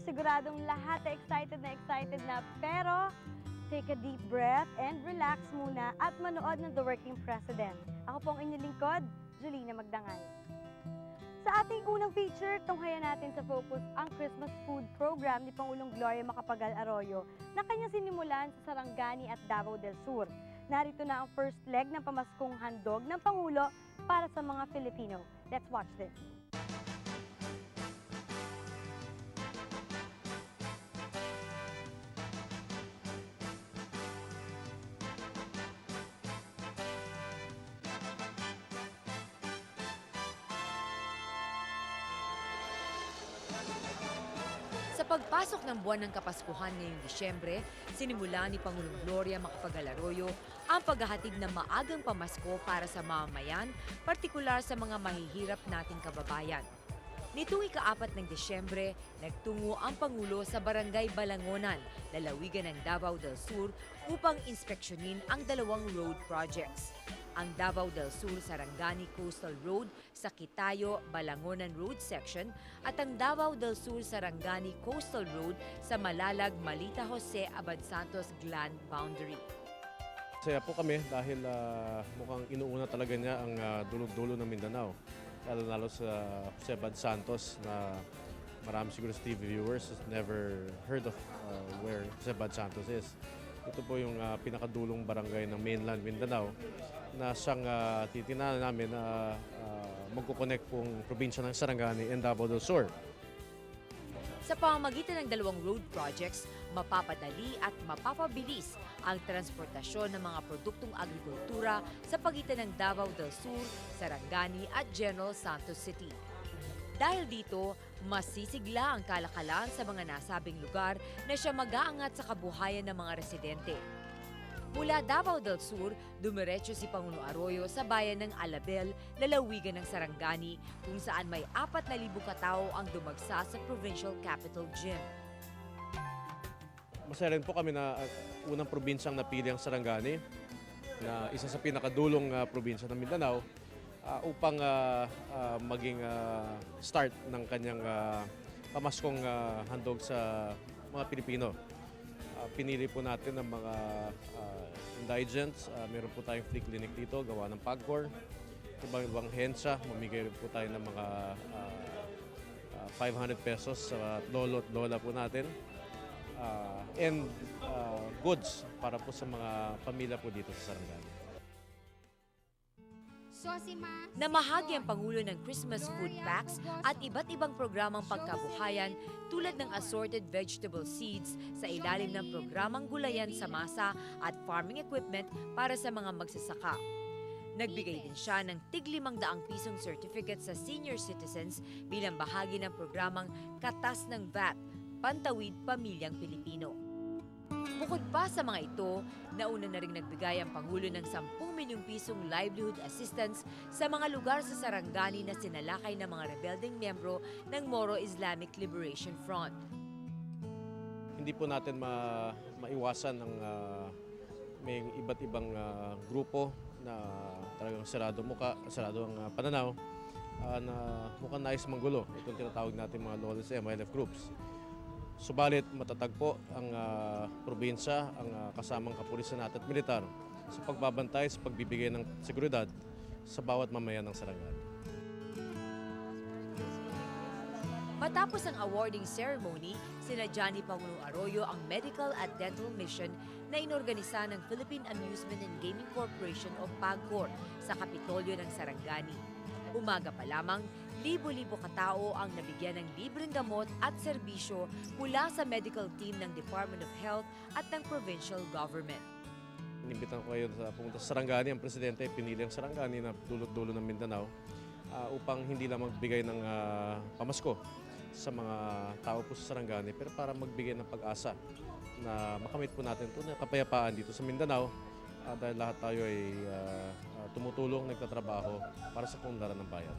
siguradong lahat ay excited na. Pero, take a deep breath and relax muna at manood ng The Working President. Ako po ang inyong lingkod, Julina Magdangal. Sa ating unang feature, tunghayan natin sa focus ang Christmas food program ni Pangulong Gloria Macapagal Arroyo na kanyang sinimulan sa Sarangani at Davao del Sur. Narito na ang first leg ng pamaskong handog ng Pangulo para sa mga Filipino. Let's watch this. Sa pagpasok ng buwan ng Kapaskuhan ngayong Disyembre, sinimula ni Pangulong Gloria Macapagal Arroyo ang paghahatid ng maagang pamasko para sa mamamayan, partikular sa mga mahihirap nating kababayan. Nitong ika-4 ng Disyembre, nagtungo ang Pangulo sa Barangay Balangonan, lalawigan ng Davao del Sur upang inspeksyonin ang dalawang road projects. Ang Davao del Sur Sarangani Coastal Road sa Kitayo, Balangonan Road Section at ang Davao del Sur Sarangani Coastal Road sa Malalag, Malita Jose, Abad Santos, Glan Boundary. Masaya po kami dahil mukhang inuuna talaga niya ang dulog-dulo ng Mindanao. Lalo sa Jose Abad Santos na marami siguro sa TV viewers never heard of where Jose Abad Santos is. Ito po yung pinakadulong barangay ng mainland Mindanao na siyang titinahan namin na magkukonect pong probinsya ng Sarangani and Davao del Sur. Sa pamamagitan ng dalawang road projects, mapapadali at mapapabilis ang transportasyon ng mga produktong agrikultura sa pagitan ng Davao del Sur, Sarangani at General Santos City. Dahil dito, masisigla ang kalakalan sa mga nasabing lugar na siya mag-aangat sa kabuhayan ng mga residente. Mula Davao del Sur, dumiretso si Pangulo Arroyo sa bayan ng Alabel, lalawigan ng Sarangani, kung saan may 4,000 katao ang dumagsa sa Provincial Capital Gym. Masaya rin po kami na unang probinsyang napili ang Sarangani, na isa sa pinakadulong probinsya ng Mindanao, upang maging start ng kanyang pamaskong handog sa mga Pilipino. Pinili po natin ng mga indigents. Meron po tayong free clinic dito, gawa ng PAGCOR. Ibang hensya, mamigay rin po tayo ng mga 500 pesos sa lolo at lola po natin. And goods para po sa mga pamilya po dito sa Sarangani. Namahagi ang Pangulo ng Christmas food packs at iba't ibang programang pagkabuhayan tulad ng assorted vegetable seeds sa ilalim ng programang Gulayan sa Masa at farming equipment para sa mga magsasaka. Nagbigay din siya ng tig-500 pisong certificate sa senior citizens bilang bahagi ng programang Katas ng VAT, Pantawid Pamilyang Pilipino. Bukod pa sa mga ito, nauna na rin nagbigay ang Pangulo ng 10 milyong pisong livelihood assistance sa mga lugar sa Sarangani na sinalakay ng mga rebeldeng miyembro ng Moro Islamic Liberation Front. Hindi po natin maiwasan ang may iba't ibang grupo na talagang sarado ang pananaw na mukhang nais manggulo. Itong tinatawag natin mga lawless MILF groups. Subalit matatag po ang probinsya, ang kasamang kapulisan at militar sa pagbabantay sa pagbibigay ng seguridad sa bawat mamayan ng Sarangani. Matapos ang awarding ceremony, sinadya ni Pangulong Arroyo ang medical at dental mission na inorganisa ng Philippine Amusement and Gaming Corporation o PAGCOR sa Kapitolyo ng Sarangani. Umaga pa lamang, libo-libo katao ang nabigyan ng libreng gamot at serbisyo mula sa medical team ng Department of Health at ng provincial government. Inimbitan ko kayo sa pumunta sa Sarangani. Ang presidente pinili ang Sarangani na dulot-dulo ng Mindanao upang hindi lang magbigay ng pamasko sa mga tao po sa Sarangani, pero para magbigay ng pag-asa na makamit po natin ito na kapayapaan dito sa Mindanao dahil lahat tayo ay tumutulong, nagtatrabaho para sa kaunlaran ng bayan.